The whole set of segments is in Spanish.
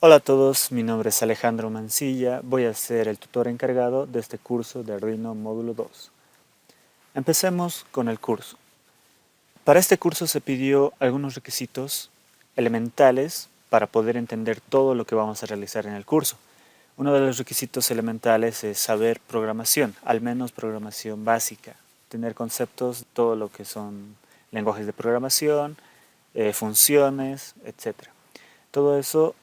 Hola a todos, mi nombre es Alejandro Mancilla, voy a ser el tutor encargado de este curso de Arduino Módulo 2. Empecemos con el curso. Para este curso se pidió algunos requisitos elementales para poder entender todo lo que vamos a realizar en el curso. Uno de los requisitos elementales es saber programación, al menos programación básica, tener conceptos de todo lo que son lenguajes de programación, funciones, etc. Todo eso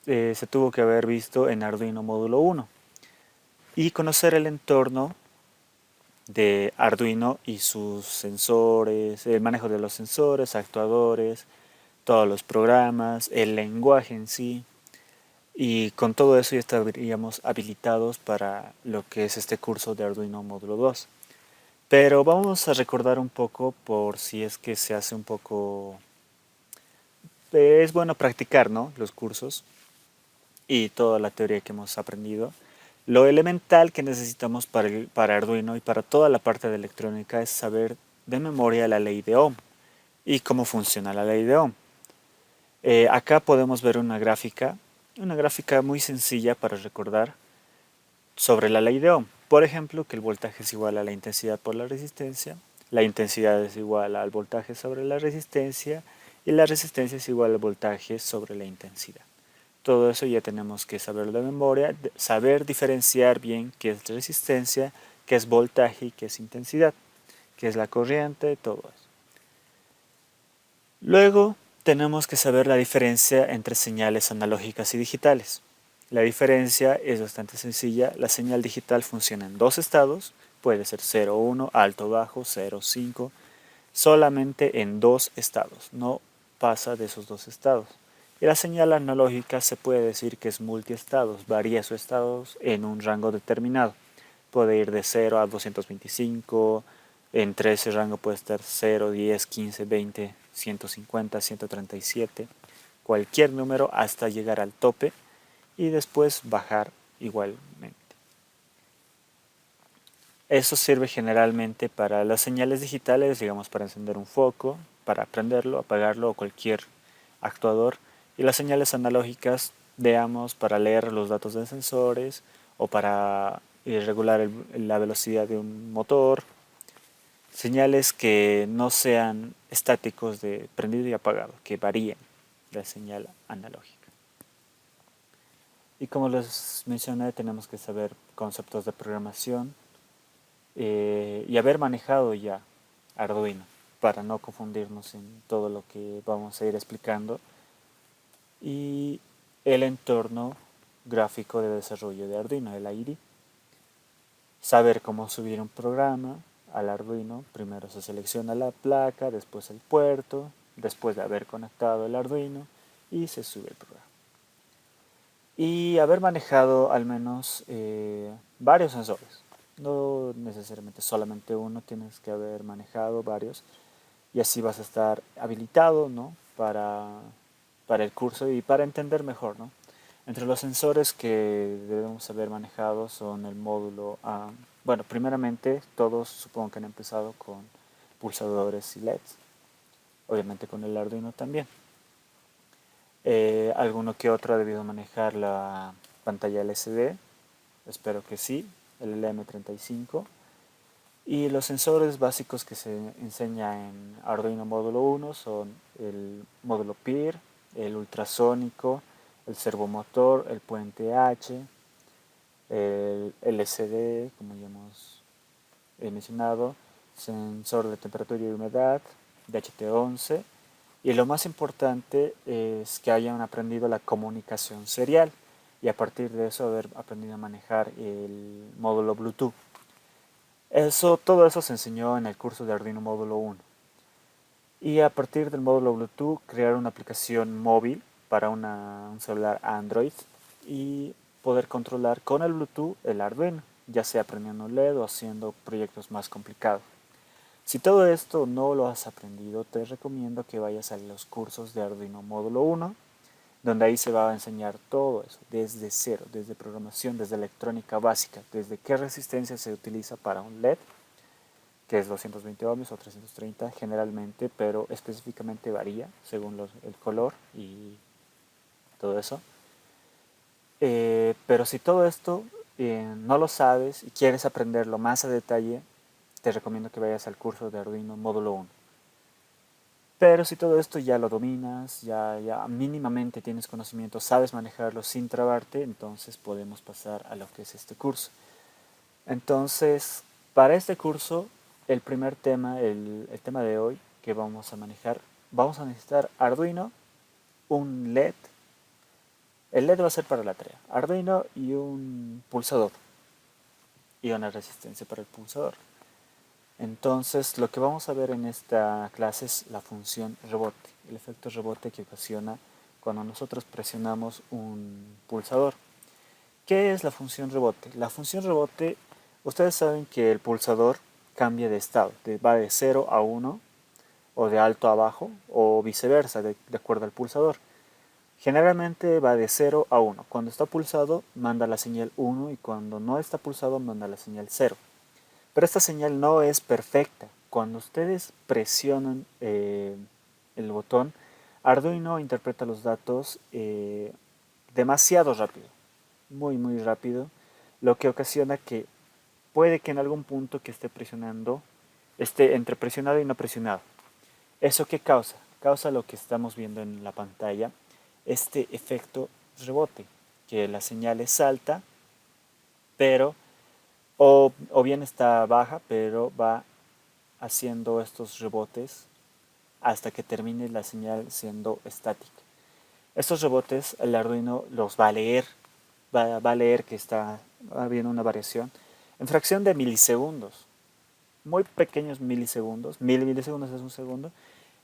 se tuvo que haber visto en Arduino Módulo 1 y conocer el entorno de Arduino y sus sensores, el manejo de los sensores, actuadores, todos los programas, el lenguaje en sí. Y con todo eso ya estaríamos habilitados para lo que es este curso de Arduino Módulo 2. Pero vamos a recordar un poco por si es que se hace un poco... Es bueno practicar, ¿no? Los cursos y toda la teoría que hemos aprendido. Lo elemental que necesitamos para Arduino y para toda la parte de electrónica es saber de memoria la ley de Ohm y cómo funciona la ley de Ohm. Acá podemos ver una gráfica muy sencilla para recordar sobre la ley de Ohm. Por ejemplo, que el voltaje es igual a la intensidad por la intensidad es igual al voltaje sobre la resistencia y la resistencia es igual al voltaje sobre la intensidad. Todo eso ya tenemos que saberlo de memoria, saber diferenciar bien qué es resistencia, qué es voltaje y qué es intensidad, qué es la corriente, todo eso. Luego tenemos que saber la diferencia entre señales analógicas y digitales. La diferencia es bastante sencilla. La señal digital funciona en dos estados, puede ser 0, 1, alto, bajo, 0, 5, solamente en dos estados, no pasa de esos dos estados. Y la señal analógica se puede decir que es multiestados, varía sus estados en un rango determinado. Puede ir de 0 a 225, entre ese rango puede estar 0, 10, 15, 20, 150, 137, cualquier número hasta llegar al tope y después bajar igualmente. Eso sirve generalmente para las señales digitales, digamos para encender un foco, para prenderlo, apagarlo o cualquier actuador. Y las señales analógicas, veamos, para leer los datos de sensores o para regular la velocidad de un motor. Señales que no sean estáticos de prendido y apagado, que varíen la señal analógica. Y como les mencioné, tenemos que saber conceptos de programación, y haber manejado ya Arduino para no confundirnos en todo lo que vamos a ir explicando y el entorno gráfico de desarrollo de Arduino, el IDE. Saber cómo subir un programa al Arduino, primero se selecciona la placa, después el puerto, después de haber conectado el Arduino y se sube el programa. Y haber manejado al menos varios sensores. No necesariamente solamente uno, tienes que haber manejado varios y así vas a estar habilitado, ¿no? para el curso y para entender mejor, ¿no? Entre los sensores que debemos haber manejado son el módulo A. Bueno, primeramente todos supongo que han empezado con pulsadores y LEDs, obviamente con el Arduino también. Alguno que otro ha debido manejar la pantalla LCD, espero que sí, el LM35. Y los sensores básicos que se enseña en Arduino Módulo 1 son el módulo PIR, el ultrasónico, el servomotor, el puente H, el LCD, como ya hemos mencionado, sensor de temperatura y humedad, DHT11, y lo más importante es que hayan aprendido la comunicación serial y a partir de eso haber aprendido a manejar el módulo Bluetooth. Todo eso se enseñó en el curso de Arduino Módulo 1. Y a partir del módulo Bluetooth crear una aplicación móvil para un celular Android y poder controlar con el Bluetooth el Arduino, ya sea prendiendo un LED o haciendo proyectos más complicados. Si todo esto no lo has aprendido, te recomiendo que vayas a los cursos de Arduino Módulo 1, donde ahí se va a enseñar todo eso, desde cero, desde programación, desde electrónica básica, desde qué resistencia se utiliza para un LED, que es 220 ohms o 330 generalmente, pero específicamente varía según el color y todo eso. Pero si todo esto no lo sabes y quieres aprenderlo más a detalle, te recomiendo que vayas al curso de Arduino Módulo 1. Pero si todo esto ya lo dominas, ya mínimamente tienes conocimiento, sabes manejarlo sin trabarte, entonces podemos pasar a lo que es este curso. Entonces, para este curso, el primer tema, el tema de hoy que vamos a manejar, vamos a necesitar Arduino, un LED. El LED va a ser para la tarea. Arduino y un pulsador y una resistencia para el pulsador. Entonces, lo que vamos a ver en esta clase es la función rebote, el efecto rebote que ocasiona cuando nosotros presionamos un pulsador. ¿Qué es la función rebote? La función rebote, ustedes saben que el pulsador cambia de estado, va de 0 a 1 o de alto a bajo o viceversa, de acuerdo al pulsador. Generalmente va de 0 a 1. Cuando está pulsado manda la señal 1 y cuando no está pulsado manda la señal 0. Pero esta señal no es perfecta. Cuando ustedes presionan el botón, Arduino interpreta los datos demasiado rápido, muy rápido, lo que ocasiona que puede que en algún punto que esté presionando esté entre presionado y no presionado. ¿Eso qué causa? Causa lo que estamos viendo en la pantalla, este efecto rebote, que la señal es alta, pero o bien está baja, pero va haciendo estos rebotes hasta que termine la señal siendo estática. Estos rebotes el Arduino los va a leer, va a leer que está habiendo una variación en fracción de milisegundos, muy pequeños milisegundos, 1000 milisegundos es un segundo,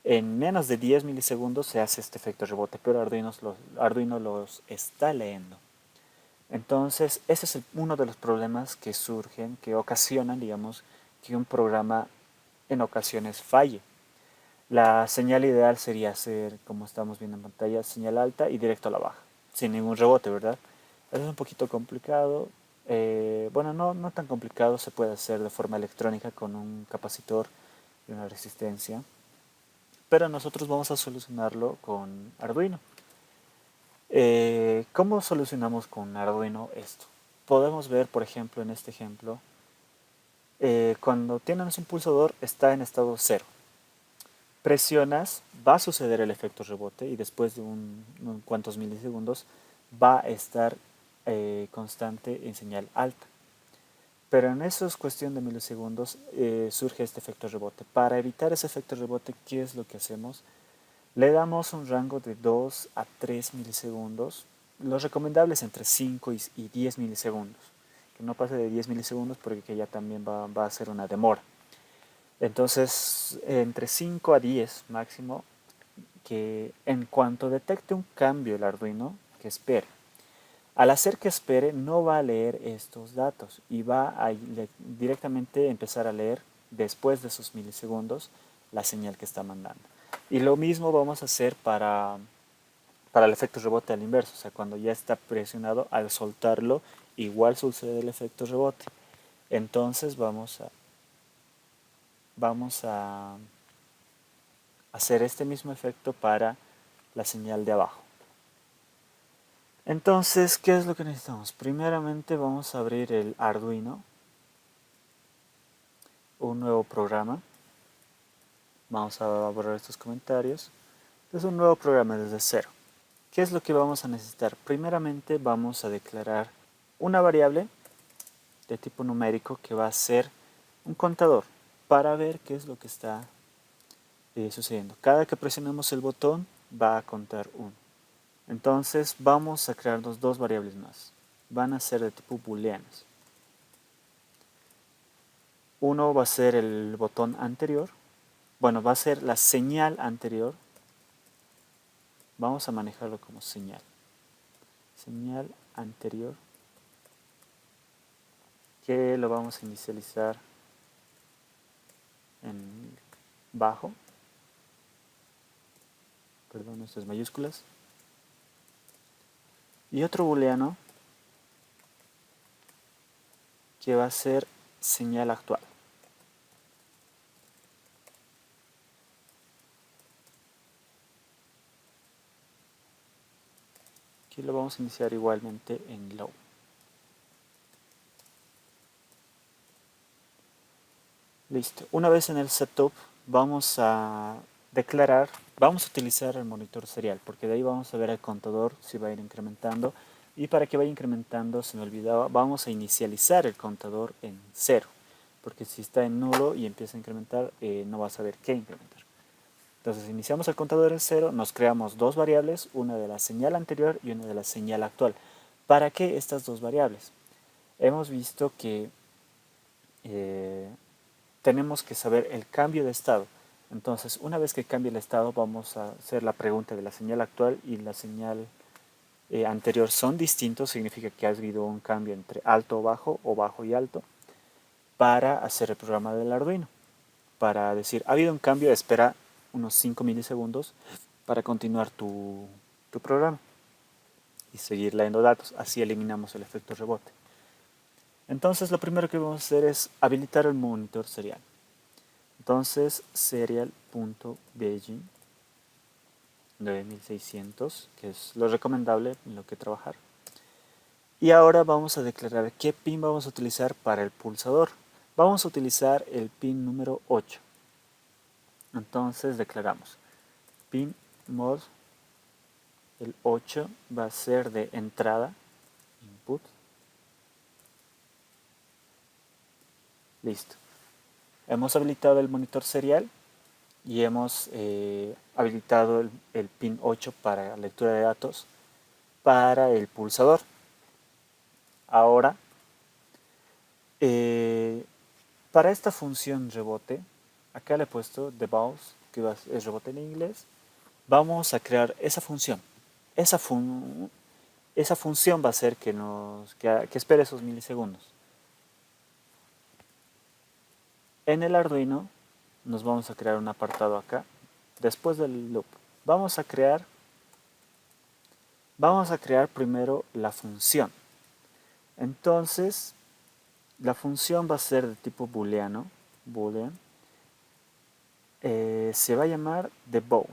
en menos de 10 milisegundos se hace este efecto rebote, pero Arduino los está leyendo. Entonces, ese es uno de los problemas que surgen, que ocasionan, digamos, que un programa en ocasiones falle. La señal ideal sería hacer, como estamos viendo en pantalla, señal alta y directo a la baja, sin ningún rebote, ¿verdad? Eso es un poquito complicado. Bueno, no tan complicado, se puede hacer de forma electrónica con un capacitor y una resistencia, pero nosotros vamos a solucionarlo con Arduino. ¿Cómo solucionamos con Arduino esto? Podemos ver, por ejemplo, en este ejemplo, cuando tienes un pulsador está en estado 0. Presionas, va a suceder el efecto rebote y después de unos cuantos milisegundos va a estar constante en señal alta. Pero en eso es cuestión de milisegundos surge este efecto rebote. Para evitar ese efecto rebote, ¿qué es lo que hacemos? Le damos un rango de 2 a 3 milisegundos. Lo recomendable es entre 5 y 10 milisegundos. Que no pase de 10 milisegundos porque ya también va a ser una demora. Entonces, entre 5 a 10 máximo, que en cuanto detecte un cambio el Arduino, que espere. Al hacer que espere, no va a leer estos datos y va a directamente empezar a leer, después de esos milisegundos, la señal que está mandando. Y lo mismo vamos a hacer para el efecto rebote al inverso, o sea, cuando ya está presionado, al soltarlo, igual sucede el efecto rebote. Entonces vamos a hacer este mismo efecto para la señal de abajo. Entonces, ¿qué es lo que necesitamos? Primeramente vamos a abrir el Arduino, un nuevo programa. Vamos a borrar estos comentarios. Es un nuevo programa desde cero. ¿Qué es lo que vamos a necesitar? Primeramente vamos a declarar una variable de tipo numérico que va a ser un contador para ver qué es lo que está sucediendo. Cada que presionemos el botón va a contar 1. Entonces vamos a crearnos dos variables más. Van a ser de tipo booleanos. Uno va a ser el botón anterior. Bueno, va a ser la señal anterior. Vamos a manejarlo como señal. Señal anterior. Que lo vamos a inicializar en bajo. Perdón, esto es mayúsculas. Y otro booleano que va a ser señal actual. Ok, Aquí lo vamos a iniciar igualmente en low. Listo. Una vez en el setup vamos a declarar, vamos a utilizar el monitor serial, porque de ahí vamos a ver el contador si va a ir incrementando. Y para que vaya incrementando, se me olvidaba, vamos a inicializar el contador en 0, porque si está en nulo y empieza a incrementar, no va a saber qué incrementar. Entonces iniciamos el contador en 0, nos creamos dos variables, una de la señal anterior y una de la señal actual. ¿Para qué estas dos variables? Hemos visto que tenemos que saber el cambio de estado. Entonces, una vez que cambie el estado, vamos a hacer la pregunta de la señal actual y la señal anterior son distintos, significa que ha habido un cambio entre alto o bajo y alto, para hacer el programa del Arduino. Para decir, ha habido un cambio, espera unos 5 milisegundos para continuar tu programa y seguir leyendo datos. Así eliminamos el efecto rebote. Entonces, lo primero que vamos a hacer es habilitar el monitor serial. Entonces, serial.begin 9600, que es lo recomendable en lo que trabajar. Y ahora vamos a declarar qué pin vamos a utilizar para el pulsador. Vamos a utilizar el pin número 8. Entonces declaramos pin mod, el 8 va a ser de entrada, input. Listo. Hemos habilitado el monitor serial y hemos habilitado el pin 8 para lectura de datos para el pulsador. Ahora, para esta función rebote, acá le he puesto debounce, que es rebote en inglés, vamos a crear esa función. Esa función va a hacer que espere esos milisegundos. En el Arduino nos vamos a crear un apartado acá, después del loop. Vamos a crear primero la función. Entonces, la función va a ser de tipo booleano, boolean. Se va a llamar debounce.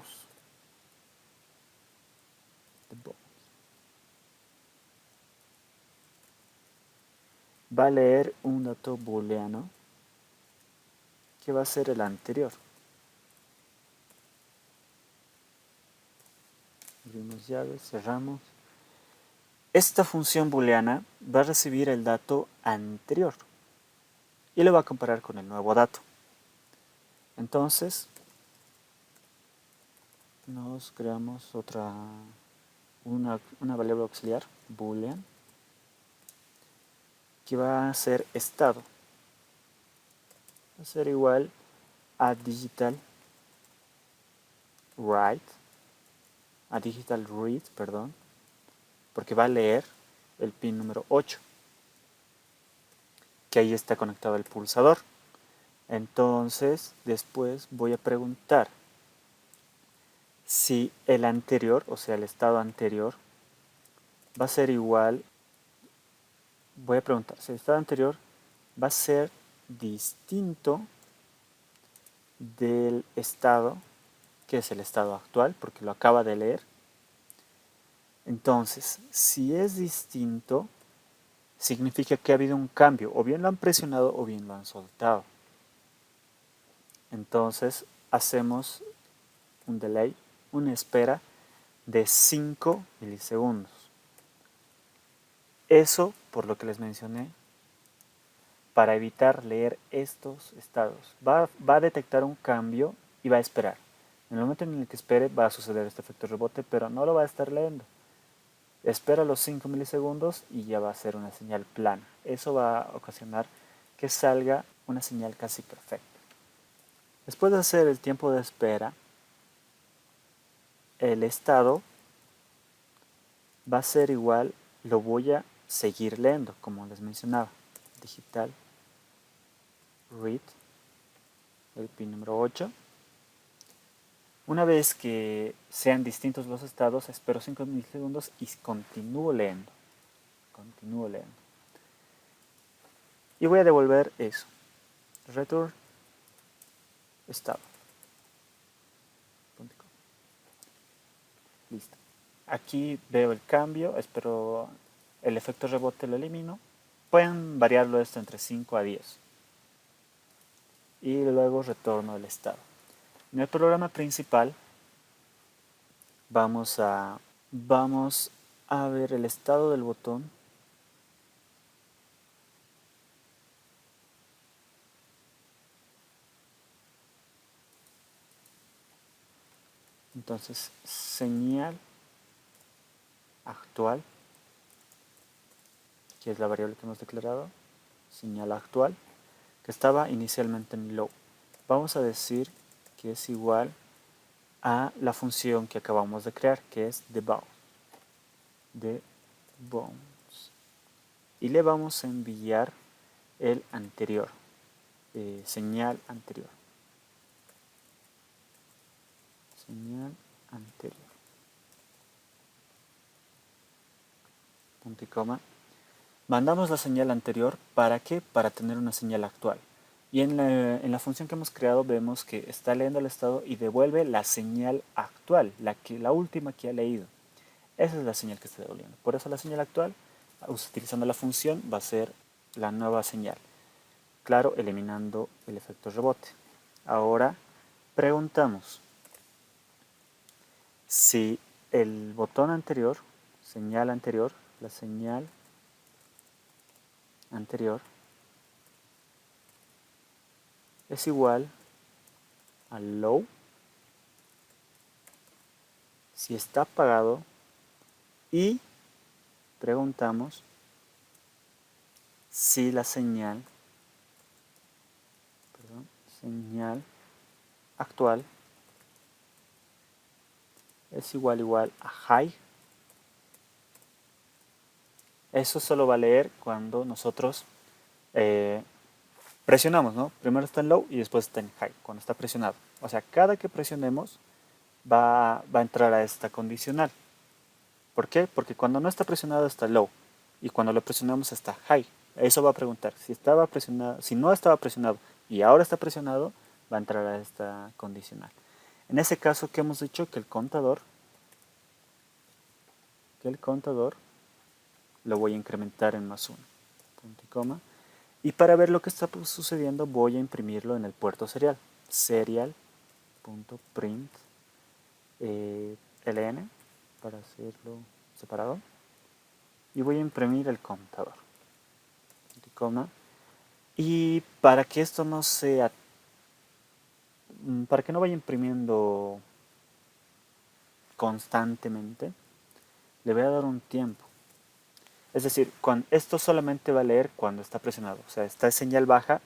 Va a leer un dato booleano que va a ser el anterior. Abrimos llaves, cerramos. Esta función booleana va a recibir el dato anterior y lo va a comparar con el nuevo dato. Entonces, nos creamos una variable auxiliar, boolean, que va a ser estado. Va a ser igual a digital read, perdón, porque va a leer el pin número 8, que ahí está conectado el pulsador. Entonces, después voy a preguntar si el anterior, o sea, el estado anterior, va a ser igual. Voy a preguntar si el estado anterior va a ser distinto del estado, que es el estado actual, porque lo acaba de leer. Entonces, si es distinto, significa que ha habido un cambio, o bien lo han presionado o bien lo han soltado. Entonces, hacemos un delay, una espera de 5 milisegundos. Eso, por lo que les mencioné, para evitar leer estos estados. Va a detectar un cambio y va a esperar. En el momento en el que espere va a suceder este efecto rebote, pero no lo va a estar leyendo. Espera los 5 milisegundos y ya va a ser una señal plana. Eso va a ocasionar que salga una señal casi perfecta. Después de hacer el tiempo de espera, el estado va a ser igual, lo voy a seguir leyendo, como les mencionaba. Digital read, el pin número 8. Una vez que sean distintos los estados, espero 5 milisegundos y continúo leyendo. Y voy a devolver eso. Return estado. Listo. Aquí veo el cambio, espero el efecto rebote lo elimino. Pueden variarlo esto entre 5 a 10. Y luego retorno al estado. En el programa principal vamos a ver el estado del botón. Entonces, señal actual, que es la variable que hemos declarado, señal actual, que estaba inicialmente en low. Vamos a decir que es igual a la función que acabamos de crear, que es debounce. Y le vamos a enviar el anterior, señal anterior. Señal anterior. Punto y coma. Mandamos la señal anterior, ¿para qué? Para tener una señal actual. Y en la función que hemos creado vemos que está leyendo el estado y devuelve la señal actual, la última que ha leído. Esa es la señal que está devolviendo. Por eso la señal actual, utilizando la función, va a ser la nueva señal. Claro, eliminando el efecto rebote. Ahora preguntamos si el botón anterior, señal anterior, la señal anterior es igual a low, si está apagado, y preguntamos si la señal actual es igual a high. Eso solo va a leer cuando nosotros presionamos, ¿no? Primero está en low y después está en high, cuando está presionado. O sea, cada que presionemos va a entrar a esta condicional. ¿Por qué? Porque cuando no está presionado está low y cuando lo presionamos está high. Eso va a preguntar si estaba presionado, si no estaba presionado y ahora está presionado, va a entrar a esta condicional. En ese caso, ¿qué hemos dicho? Que el contador lo voy a incrementar en +1. Punto y coma. Y para ver lo que está sucediendo voy a imprimirlo en el puerto serial. Serial.print ln para hacerlo separado. Y voy a imprimir el contador. Punto y coma. Y para que esto no sea, para que no vaya imprimiendo constantemente, le voy a dar un tiempo. Es decir, esto solamente va a leer cuando está presionado. O sea, está en señal baja.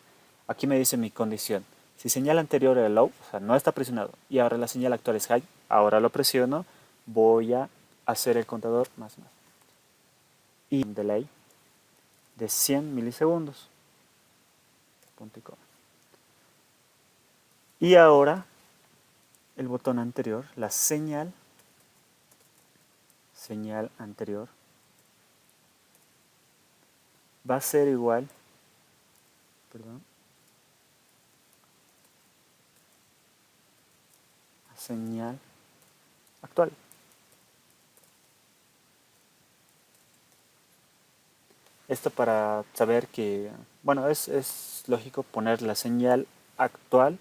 Aquí me dice mi condición. Si señal anterior era low, o sea, no está presionado, y ahora la señal actual es high, ahora lo presiono, voy a hacer el contador más. Y un delay de 100 milisegundos. Punto y coma. Y ahora el botón anterior, la señal anterior, va a ser igual, a señal actual. Esto para saber que, bueno, es lógico poner la señal actual,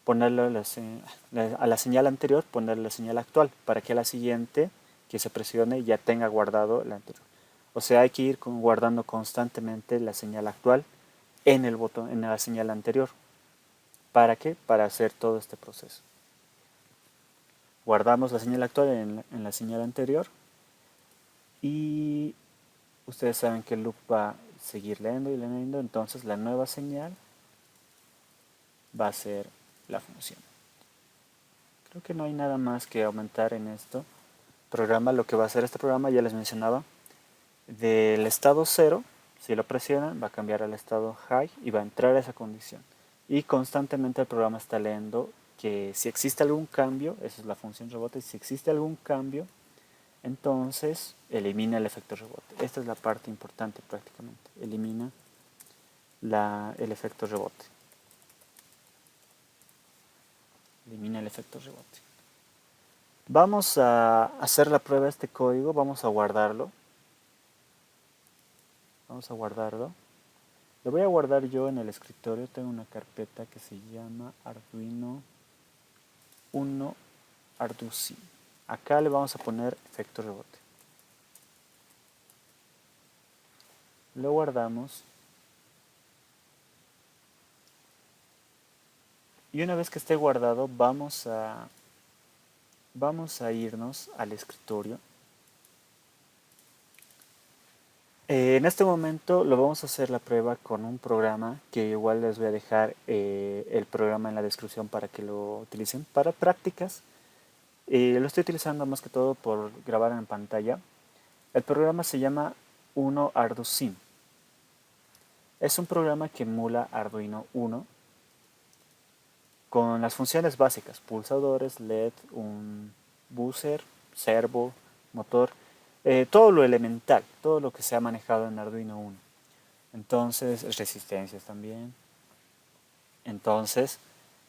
ponerle a la señal anterior, ponerle la señal actual, para que a la siguiente que se presione ya tenga guardado la anterior. O sea, hay que ir guardando constantemente la señal actual en el botón, en la señal anterior. ¿Para qué? Para hacer todo este proceso. Guardamos la señal actual en la señal anterior y ustedes saben que el loop va a seguir leyendo y leyendo, entonces la nueva señal va a ser la función. Creo que no hay nada más que aumentar en esto. Programa, lo que va a hacer este programa, ya les mencionaba, del estado 0, si lo presionan, va a cambiar al estado high y va a entrar a esa condición. Y constantemente el programa está leyendo que si existe algún cambio, esa es la función rebote, si existe algún cambio, entonces elimina el efecto rebote. Esta es la parte importante prácticamente, elimina el efecto rebote. Elimina el efecto rebote. Vamos a hacer la prueba de este código, vamos a guardarlo. Vamos a guardarlo. Lo voy a guardar yo en el escritorio, tengo una carpeta que se llama Arduino 1 Arducin. Acá le vamos a poner efecto rebote. Lo guardamos. Y una vez que esté guardado, vamos a irnos al escritorio. En este momento lo vamos a hacer la prueba con un programa que igual les voy a dejar el programa en la descripción para que lo utilicen para prácticas. Lo estoy utilizando más que todo por grabar en pantalla. El programa se llama Uno Arduino. Es un programa que emula Arduino 1 con las funciones básicas, pulsadores, LED, un buzzer, servo, motor, todo lo elemental, todo lo que se ha manejado en Arduino 1. Entonces, resistencias también. Entonces,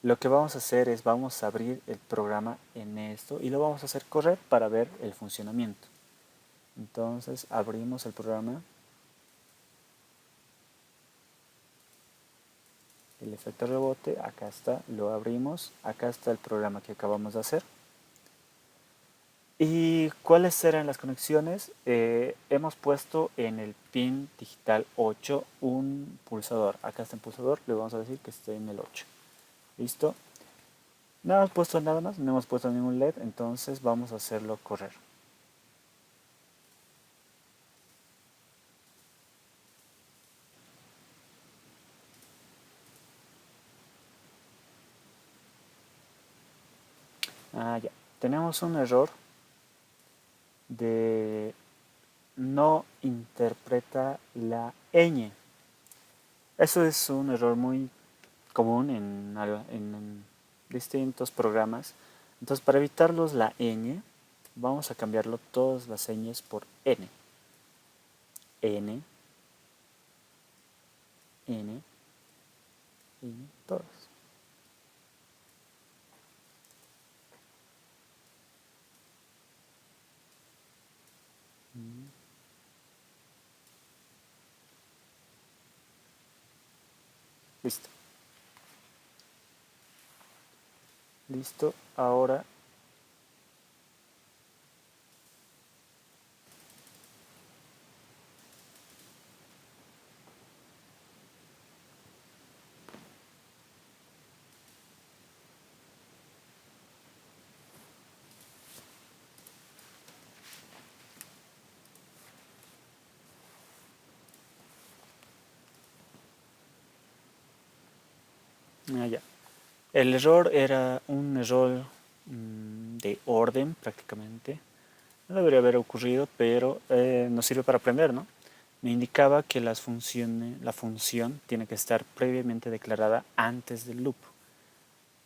lo que vamos a hacer es, vamos a abrir el programa en esto y lo vamos a hacer correr para ver el funcionamiento. Entonces, abrimos el programa. El efecto rebote, acá está, lo abrimos, acá está el programa que acabamos de hacer. ¿Y cuáles eran las conexiones? Hemos puesto en el pin digital 8 un pulsador. Acá está el pulsador, le vamos a decir que esté en el 8. ¿Listo? No hemos puesto nada más, no hemos puesto ningún LED, entonces vamos a hacerlo correr. Ya. Tenemos un error de no interpreta la ñ. Eso es un error muy común en distintos programas. Entonces, para evitarlos la ñ, vamos a cambiarlo todas las ñes por n. N, n, n, todas. Listo. Listo. Ahora ya. El error era un error de orden prácticamente. No debería haber ocurrido, pero nos sirve para aprender, ¿no? Me indicaba que la función tiene que estar previamente declarada antes del loop.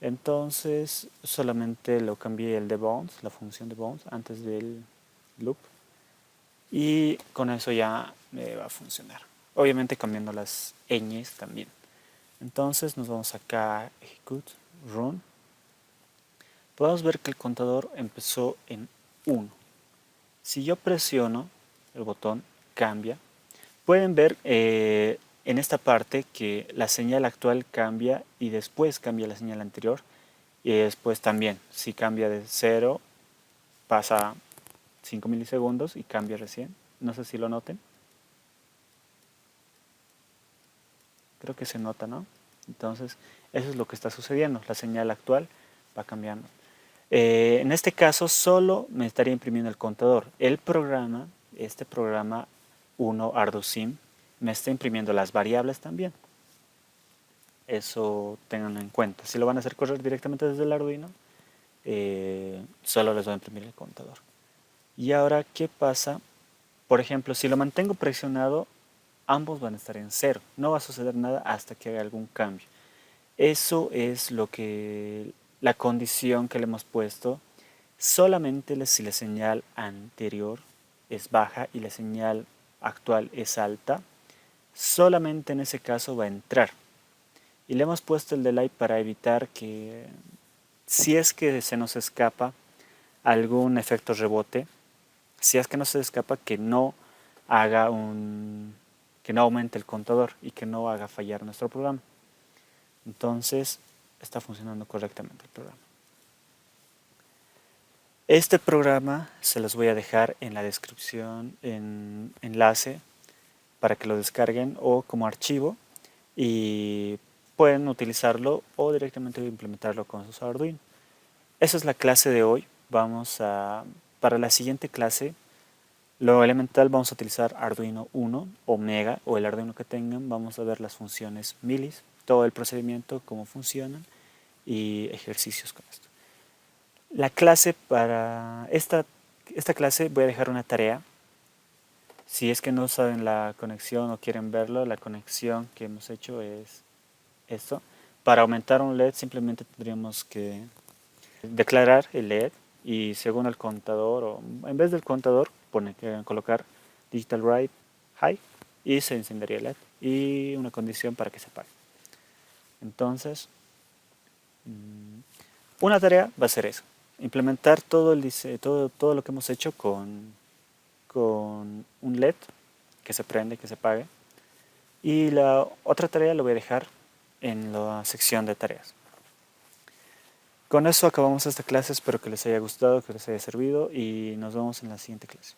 Entonces solamente lo cambié el debounce, la función debounce, antes del loop. Y con eso ya me va a funcionar. Obviamente cambiando las ñes también. Entonces nos vamos acá a execute, run. Podemos ver que el contador empezó en 1. Si yo presiono el botón cambia, pueden ver en esta parte que la señal actual cambia y después cambia la señal anterior. Y después también, si cambia de 0, pasa 5 milisegundos y cambia recién. No sé si lo noten. Creo que se nota, ¿no? Entonces, eso es lo que está sucediendo. La señal actual va cambiando. En este caso, solo me estaría imprimiendo el contador. El programa, este programa 1 Arduino, me está imprimiendo las variables también. Eso tenganlo en cuenta. Si lo van a hacer correr directamente desde el Arduino, solo les voy a imprimir el contador. Y ahora, ¿qué pasa? Por ejemplo, si lo mantengo presionado, ambos van a estar en 0. No va a suceder nada hasta que haga algún cambio. Eso es la condición que le hemos puesto. Solamente si la señal anterior es baja y la señal actual es alta, solamente en ese caso va a entrar. Y le hemos puesto el delay para evitar que, si es que se nos escapa, algún efecto rebote, si es que no se escapa, que no aumente el contador y que no haga fallar nuestro programa. Entonces está funcionando correctamente el programa. Este programa se los voy a dejar en la descripción en enlace para que lo descarguen o como archivo y pueden utilizarlo o directamente implementarlo con sus Arduino. Esa es la clase de hoy. Para la siguiente clase, lo elemental, vamos a utilizar Arduino 1 o Mega o el Arduino que tengan. Vamos a ver las funciones milis, todo el procedimiento, cómo funcionan y ejercicios con esto. Para esta clase voy a dejar una tarea. Si es que no saben la conexión o quieren verlo, la conexión que hemos hecho es esto. Para aumentar un LED simplemente tendríamos que declarar el LED y según el contador, o en vez del contador, colocar digital write high y se encendería el LED y una condición para que se apague. Entonces, una tarea va a ser eso, implementar todo lo que hemos hecho con un LED que se prende, que se apague. Y la otra tarea la voy a dejar en la sección de tareas. Con eso acabamos esta clase, espero que les haya gustado, que les haya servido y nos vemos en la siguiente clase.